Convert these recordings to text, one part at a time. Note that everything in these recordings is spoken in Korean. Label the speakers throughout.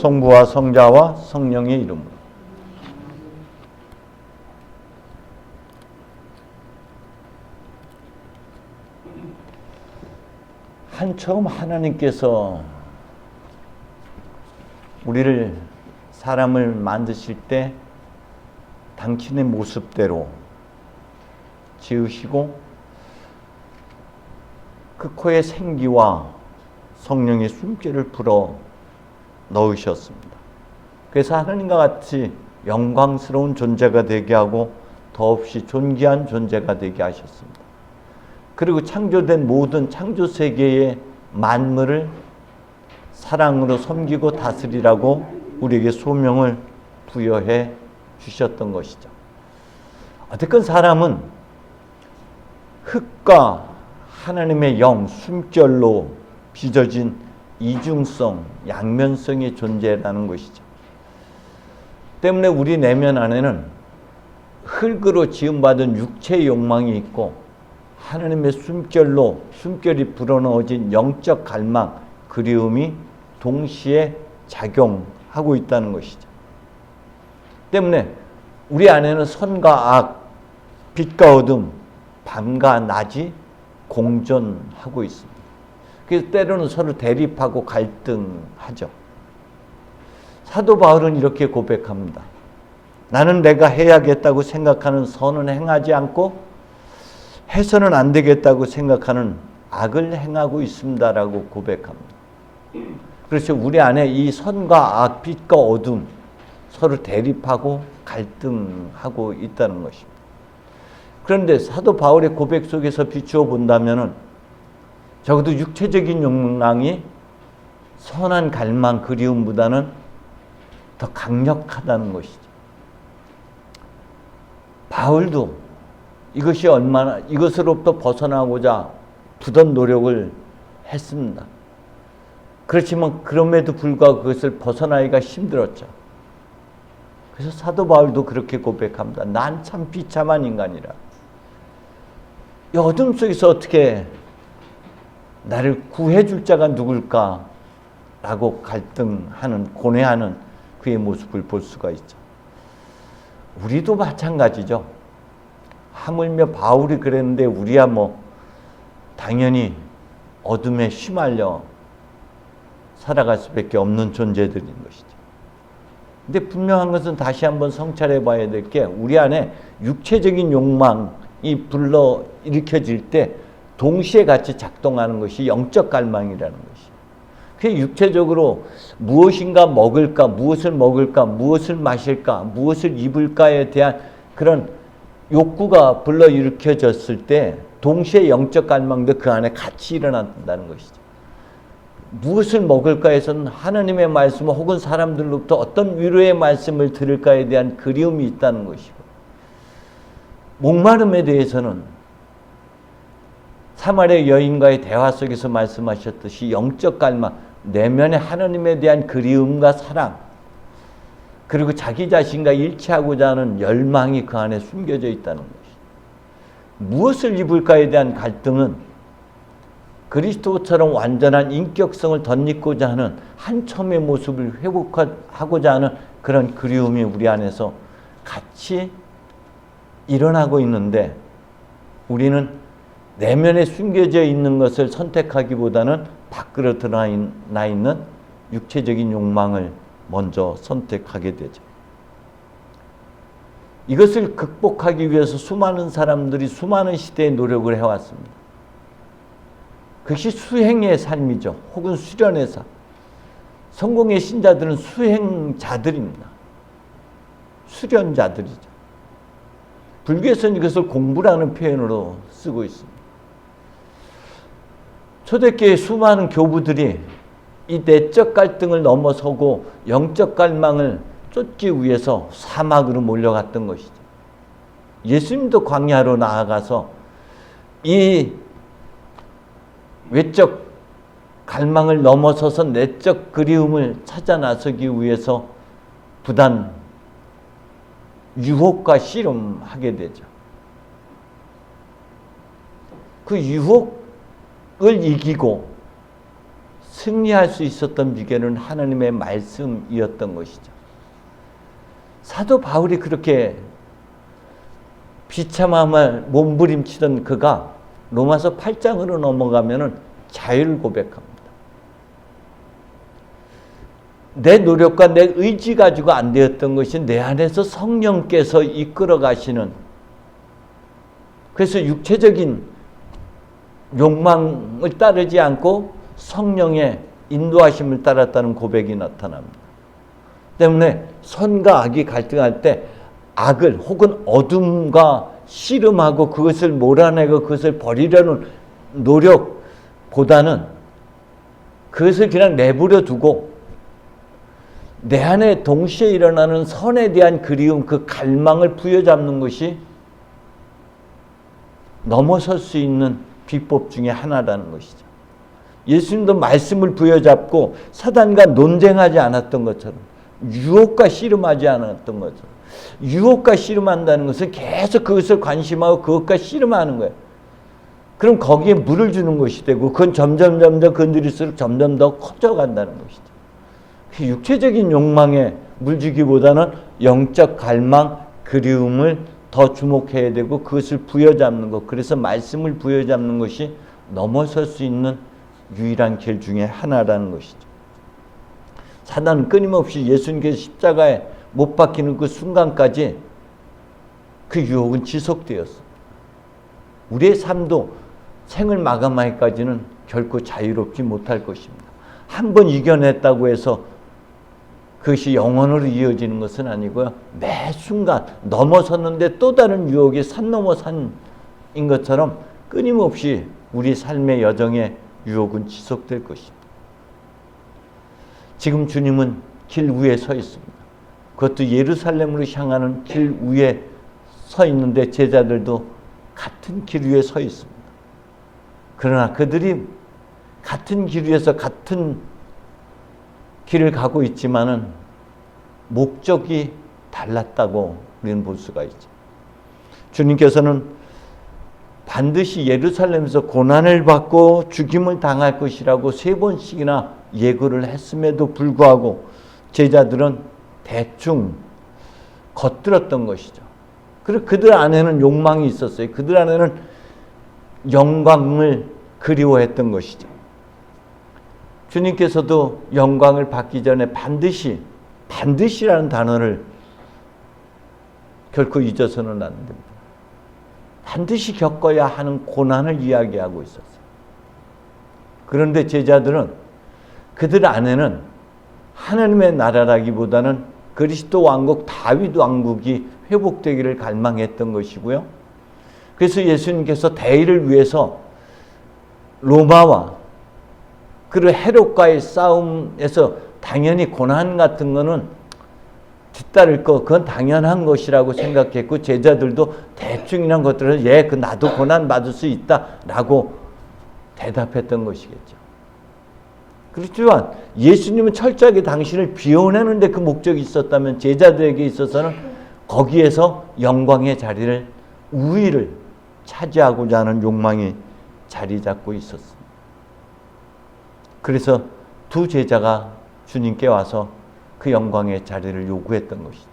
Speaker 1: 성부와 성자와 성령의 이름으로. 처음 하나님께서 우리를 사람을 만드실 때 당신의 모습대로 지으시고 그 코에 생기와 성령의 숨결을 불어 넣으셨습니다. 그래서 하나님과 같이 영광스러운 존재가 되게 하고 더없이 존귀한 존재가 되게 하셨습니다. 그리고 창조된 모든 창조 세계의 만물을 사랑으로 섬기고 다스리라고 우리에게 소명을 부여해 주셨던 것이죠. 어쨌든 사람은 흙과 하나님의 영, 숨결로 빚어진 이중성, 양면성의 존재라는 것이죠. 때문에 우리 내면 안에는 흙으로 지음받은 육체의 욕망이 있고 하나님의 숨결이 불어넣어진 영적 갈망, 그리움이 동시에 작용하고 있다는 것이죠. 때문에 우리 안에는 선과 악, 빛과 어둠, 밤과 낮이 공존하고 있습니다. 그래서 때로는 서로 대립하고 갈등하죠. 사도 바울은 이렇게 고백합니다. 나는 내가 해야겠다고 생각하는 선은 행하지 않고 해서는 안 되겠다고 생각하는 악을 행하고 있습니다라고 고백합니다. 그렇죠. 우리 안에 이 선과 악, 빛과 어둠 서로 대립하고 갈등하고 있다는 것입니다. 그런데 사도 바울의 고백 속에서 비추어 본다면은 적어도 육체적인 욕망이 선한 갈망, 그리움보다는 더 강력하다는 것이죠. 바울도 이것으로부터 벗어나고자 부던 노력을 했습니다. 그렇지만 그럼에도 불구하고 그것을 벗어나기가 힘들었죠. 그래서 사도 바울도 그렇게 고백합니다. 난 참 비참한 인간이라. 이 어둠 속에서 어떻게 나를 구해줄 자가 누굴까? 라고 갈등하는, 고뇌하는 그의 모습을 볼 수가 있죠. 우리도 마찬가지죠. 하물며 바울이 그랬는데 우리야 당연히 어둠에 휘말려 살아갈 수밖에 없는 존재들인 것이죠. 근데 분명한 것은 다시 한번 성찰해 봐야 될 게 우리 안에 육체적인 욕망이 불러 일으켜질 때 동시에 같이 작동하는 것이 영적 갈망이라는 것이에요. 그게 육체적으로 무엇인가 먹을까, 무엇을 먹을까, 무엇을 마실까, 무엇을 입을까에 대한 그런 욕구가 불러일으켜졌을 때 동시에 영적 갈망도 그 안에 같이 일어난다는 것이죠. 무엇을 먹을까에서는 하나님의 말씀 혹은 사람들로부터 어떤 위로의 말씀을 들을까에 대한 그리움이 있다는 것이고, 목마름에 대해서는 사마리아 여인과의 대화 속에서 말씀하셨듯이 영적 갈망, 내면의 하나님에 대한 그리움과 사랑, 그리고 자기 자신과 일치하고자 하는 열망이 그 안에 숨겨져 있다는 것이죠. 무엇을 입을까에 대한 갈등은 그리스도처럼 완전한 인격성을 덧입고자 하는 한첨의 모습을 회복하고자 하는 그런 그리움이 우리 안에서 같이 일어나고 있는데, 우리는 내면에 숨겨져 있는 것을 선택하기보다는 밖으로 드러나 있는 육체적인 욕망을 먼저 선택하게 되죠. 이것을 극복하기 위해서 수많은 사람들이 수많은 시대에 노력을 해왔습니다. 그것이 수행의 삶이죠. 혹은 수련의 삶. 성공의 신자들은 수행자들입니다. 수련자들이죠. 불교에서는 이것을 공부라는 표현으로 쓰고 있습니다. 초대교회 수많은 교부들이 이 내적 갈등을 넘어서고 영적 갈망을 쫓기 위해서 사막으로 몰려갔던 것이죠. 예수님도 광야로 나아가서 이 외적 갈망을 넘어서서 내적 그리움을 찾아 나서기 위해서 부단 유혹과 씨름하게 되죠. 그 유혹을 이기고 승리할 수 있었던 비결은 하나님의 말씀이었던 것이죠. 사도 바울이 그렇게 비참함을 몸부림치던 그가 로마서 8장으로 넘어가면은 자유를 고백합니다. 내 노력과 내 의지 가지고 안 되었던 것이 내 안에서 성령께서 이끌어 가시는, 그래서 육체적인 욕망을 따르지 않고 성령의 인도하심을 따랐다는 고백이 나타납니다. 때문에 선과 악이 갈등할 때 악을 혹은 어둠과 씨름하고 그것을 몰아내고 그것을 버리려는 노력보다는 그것을 그냥 내버려 두고 내 안에 동시에 일어나는 선에 대한 그리움, 그 갈망을 부여잡는 것이 넘어설 수 있는 비법 중에 하나라는 것이죠. 예수님도 말씀을 부여잡고 사단과 논쟁하지 않았던 것처럼, 유혹과 씨름하지 않았던 것처럼, 유혹과 씨름한다는 것은 계속 그것을 관심하고 그것과 씨름하는 거예요. 그럼 거기에 물을 주는 것이 되고 그건 점점 건드릴수록 점점 더 커져간다는 것이죠. 육체적인 욕망에 물 주기보다는 영적 갈망, 그리움을 더 주목해야 되고 그것을 부여잡는 것, 그래서 말씀을 부여잡는 것이 넘어설 수 있는 유일한 길 중에 하나라는 것이죠. 사단은 끊임없이 예수님께서 십자가에 못 박히는 그 순간까지 그 유혹은 지속되었습니다. 우리의 삶도 생을 마감하기까지는 결코 자유롭지 못할 것입니다. 한 번 이겨냈다고 해서 그것이 영원으로 이어지는 것은 아니고요. 매 순간 넘어섰는데 또 다른 유혹이 산 넘어 산인 것처럼 끊임없이 우리 삶의 여정에 유혹은 지속될 것입니다. 지금 주님은 길 위에 서 있습니다. 그것도 예루살렘으로 향하는 길 위에 서 있는데 제자들도 같은 길 위에 서 있습니다. 그러나 그들이 같은 길 위에서 같은 길을 가고 있지만은 목적이 달랐다고 우리는 볼 수가 있죠. 주님께서는 반드시 예루살렘에서 고난을 받고 죽임을 당할 것이라고 3번씩이나 예고를 했음에도 불구하고 제자들은 대충 겉들었던 것이죠. 그리고 그들 안에는 욕망이 있었어요. 그들 안에는 영광을 그리워했던 것이죠. 주님께서도 영광을 받기 전에 반드시라는 단어를 결코 잊어서는 안 됩니다. 반드시 겪어야 하는 고난을 이야기하고 있었어요. 그런데 제자들은 그들 안에는 하나님의 나라라기보다는 그리스도 왕국 다윗 왕국이 회복되기를 갈망했던 것이고요. 그래서 예수님께서 대의를 위해서 로마와 그리고 헤롯과의 싸움에서 당연히 고난 같은 거는 뒤따를 거, 그건 당연한 것이라고 생각했고 제자들도 대충이란 것들을 그 나도 고난 받을 수 있다라고 대답했던 것이겠죠. 그렇지만 예수님은 철저하게 당신을 비워내는데 그 목적이 있었다면 제자들에게 있어서는 거기에서 영광의 자리를, 우위를 차지하고자 하는 욕망이 자리 잡고 있었습니다. 그래서 두 제자가 주님께 와서 그 영광의 자리를 요구했던 것이죠.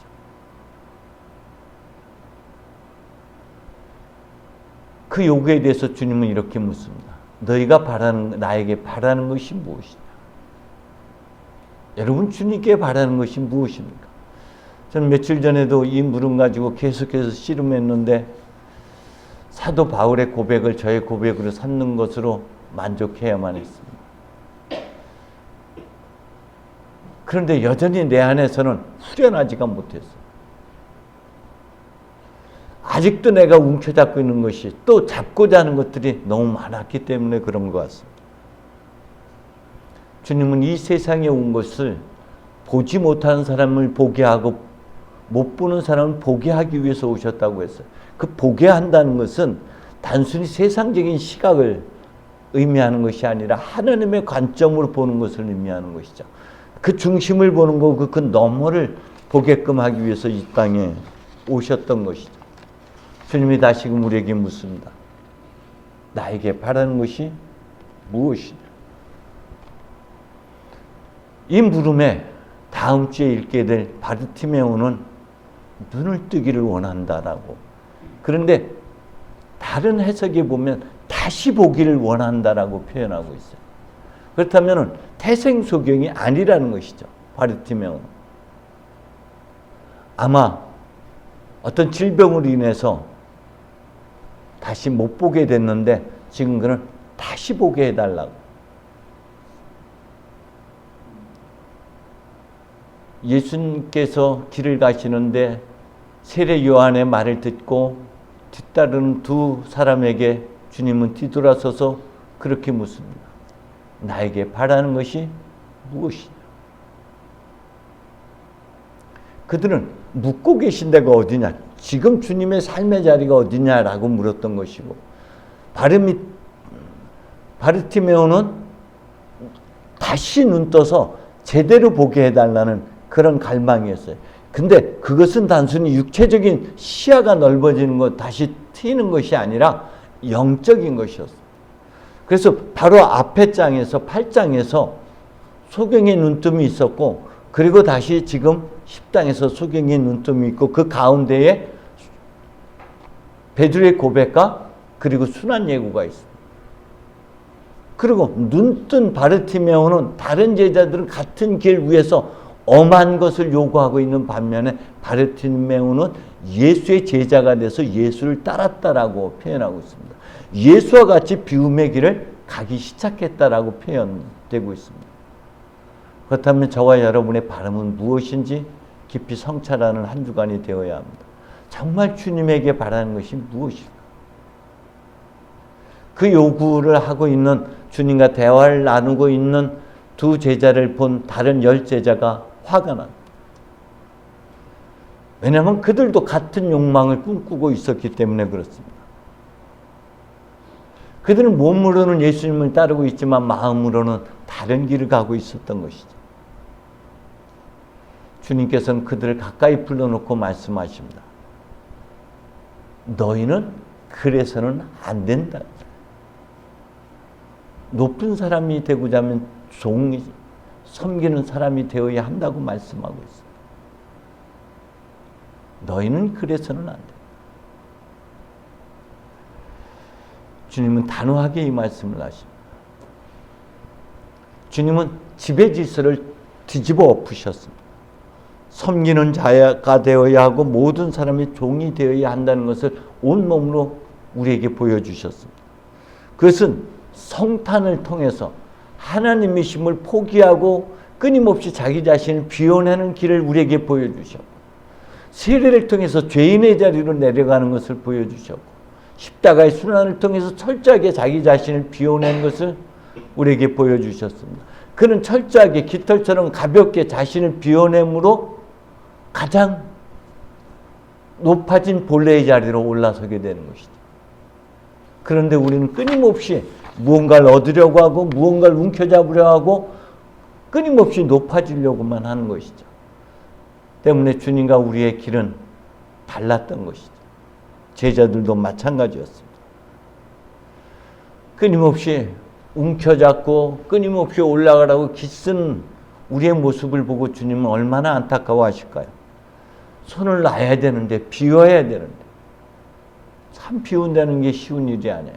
Speaker 1: 그 요구에 대해서 주님은 이렇게 묻습니다. 너희가 나에게 바라는 것이 무엇이냐? 여러분 주님께 바라는 것이 무엇입니까? 저는 며칠 전에도 이 물음 가지고 계속해서 씨름했는데 사도 바울의 고백을 저의 고백으로 삼는 것으로 만족해야만 했습니다. 그런데 여전히 내 안에서는 후련하지가 못했어요. 아직도 내가 움켜잡고 있는 것이, 또 잡고자 하는 것들이 너무 많았기 때문에 그런 것 같습니다. 주님은 이 세상에 온 것을 보지 못하는 사람을 보게 하고 못 보는 사람을 보게 하기 위해서 오셨다고 했어요. 그 보게 한다는 것은 단순히 세상적인 시각을 의미하는 것이 아니라 하나님의 관점으로 보는 것을 의미하는 것이죠. 그 중심을 보는 거고 그 너머를 보게끔 하기 위해서 이 땅에 오셨던 것이죠. 주님이 다시금 우리에게 묻습니다. 나에게 바라는 것이 무엇이냐? 이 물음에 다음 주에 읽게 될 바르티메오는 눈을 뜨기를 원한다라고. 그런데 다른 해석에 보면 다시 보기를 원한다라고 표현하고 있어요. 그렇다면 태생소경이 아니라는 것이죠. 바르티메오는. 아마 어떤 질병으로 인해서 다시 못 보게 됐는데 지금 그는 다시 보게 해달라고. 예수님께서 길을 가시는데 세례 요한의 말을 듣고 뒤따르는 두 사람에게 주님은 뒤돌아서서 그렇게 묻습니다. 나에게 바라는 것이 무엇이냐? 그들은 묻고 계신 데가 어디냐? 지금 주님의 삶의 자리가 어디냐라고 물었던 것이고, 바르티메오는 다시 눈 떠서 제대로 보게 해달라는 그런 갈망이었어요. 근데 그것은 단순히 육체적인 시야가 넓어지는 것, 다시 트이는 것이 아니라 영적인 것이었어요. 그래서 바로 앞에 장에서 8장에서 소경의 눈뜸이 있었고, 그리고 다시 지금 10장에서 소경의 눈뜸이 있고, 그 가운데에 베드로의 고백과 그리고 순환 예고가 있습니다. 그리고 눈뜬 바르티메오는 다른 제자들은 같은 길 위에서 엄한 것을 요구하고 있는 반면에 바르티메오는 예수의 제자가 돼서 예수를 따랐다라고 표현하고 있습니다. 예수와 같이 비움의 길을 가기 시작했다라고 표현되고 있습니다. 그렇다면 저와 여러분의 바람은 무엇인지 깊이 성찰하는 한 주간이 되어야 합니다. 정말 주님에게 바라는 것이 무엇일까? 그 요구를 하고 있는, 주님과 대화를 나누고 있는 두 제자를 본 다른 10제자가 화가 납니다. 왜냐하면 그들도 같은 욕망을 꿈꾸고 있었기 때문에 그렇습니다. 그들은 몸으로는 예수님을 따르고 있지만 마음으로는 다른 길을 가고 있었던 것이죠. 주님께서는 그들을 가까이 불러놓고 말씀하십니다. 너희는 그래서는 안 된다. 높은 사람이 되고자 하면 종이 섬기는 사람이 되어야 한다고 말씀하고 있습니다. 너희는 그래서는 안 된다. 주님은 단호하게 이 말씀을 하십니다. 주님은 지배 질서를 뒤집어 엎으셨습니다. 섬기는 자가 되어야 하고 모든 사람이 종이 되어야 한다는 것을 온몸으로 우리에게 보여주셨습니다. 그것은 성탄을 통해서 하나님이심을 포기하고 끊임없이 자기 자신을 비워내는 길을 우리에게 보여주셨고, 세례를 통해서 죄인의 자리로 내려가는 것을 보여주셨고, 십자가의 순환을 통해서 철저하게 자기 자신을 비워내는 것을 우리에게 보여주셨습니다. 그는 철저하게 깃털처럼 가볍게 자신을 비워냄으로 가장 높아진 본래의 자리로 올라서게 되는 것이죠. 그런데 우리는 끊임없이 무언가를 얻으려고 하고 무언가를 움켜잡으려 하고 끊임없이 높아지려고만 하는 것이죠. 때문에 주님과 우리의 길은 달랐던 것이죠. 제자들도 마찬가지였습니다. 끊임없이 움켜잡고 끊임없이 올라가라고 기쓴 우리의 모습을 보고 주님은 얼마나 안타까워하실까요? 손을 놔야 되는데, 비워야 되는데, 참 비운다는 게 쉬운 일이 아니에요.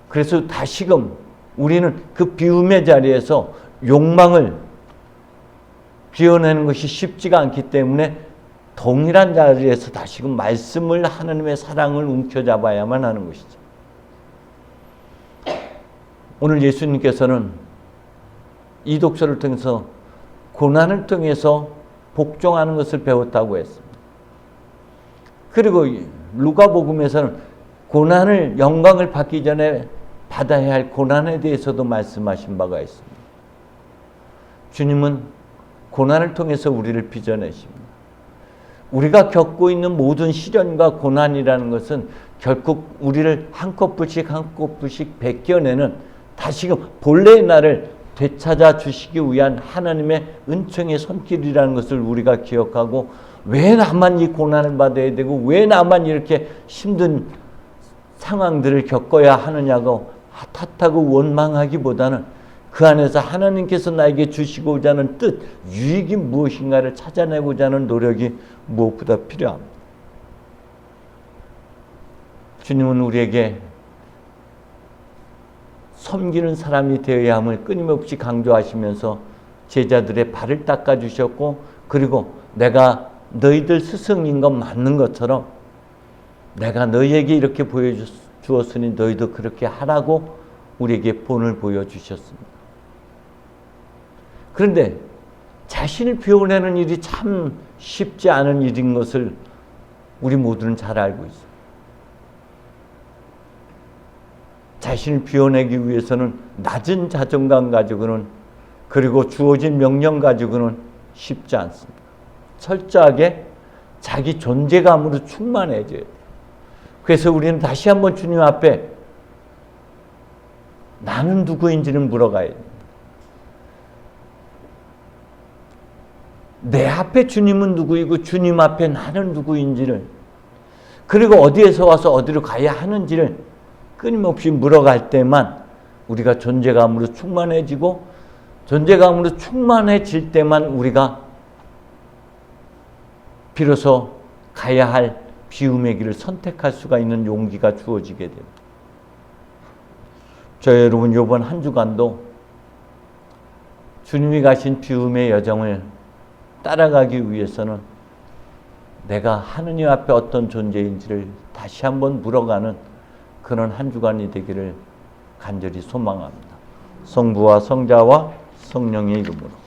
Speaker 1: 그래서 다시금 우리는 그 비움의 자리에서 욕망을 비워내는 것이 쉽지가 않기 때문에 동일한 자리에서 다시금 말씀을, 하나님의 사랑을 움켜잡아야만 하는 것이죠. 오늘 예수님께서는 이 독서를 통해서 고난을 통해서 복종하는 것을 배웠다고 했습니다. 그리고 루가복음에서는 고난을, 영광을 받기 전에 받아야 할 고난에 대해서도 말씀하신 바가 있습니다. 주님은 고난을 통해서 우리를 빚어내십니다. 우리가 겪고 있는 모든 시련과 고난이라는 것은 결국 우리를 한 컵불씩 한 컵불씩 벗겨내는, 다시금 본래의 나를 되찾아 주시기 위한 하나님의 은총의 손길이라는 것을 우리가 기억하고, 왜 나만 이 고난을 받아야 되고 왜 나만 이렇게 힘든 상황들을 겪어야 하느냐고 탓하고 원망하기보다는 그 안에서 하나님께서 나에게 주시고자 하는 뜻, 유익이 무엇인가를 찾아내고자 하는 노력이 무엇보다 필요합니다. 주님은 우리에게 섬기는 사람이 되어야 함을 끊임없이 강조하시면서 제자들의 발을 닦아주셨고, 그리고 내가 너희들 스승인 것 맞는 것처럼 내가 너희에게 이렇게 보여주었으니 너희도 그렇게 하라고 우리에게 본을 보여주셨습니다. 그런데 자신을 비워내는 일이 참 쉽지 않은 일인 것을 우리 모두는 잘 알고 있어요. 자신을 비워내기 위해서는 낮은 자존감 가지고는, 그리고 주어진 명령 가지고는 쉽지 않습니다. 철저하게 자기 존재감으로 충만해져야 돼요. 그래서 우리는 다시 한번 주님 앞에 나는 누구인지는 물어가야 됩니다. 내 앞에 주님은 누구이고 주님 앞에 나는 누구인지를, 그리고 어디에서 와서 어디로 가야 하는지를 끊임없이 물어갈 때만 우리가 존재감으로 충만해지고, 존재감으로 충만해질 때만 우리가 비로소 가야 할 비움의 길을 선택할 수가 있는 용기가 주어지게 됩니다. 여러분, 이번 한 주간도 주님이 가신 비움의 여정을 따라가기 위해서는 내가 하느님 앞에 어떤 존재인지를 다시 한번 물어가는 그런 한 주간이 되기를 간절히 소망합니다. 성부와 성자와 성령의 이름으로.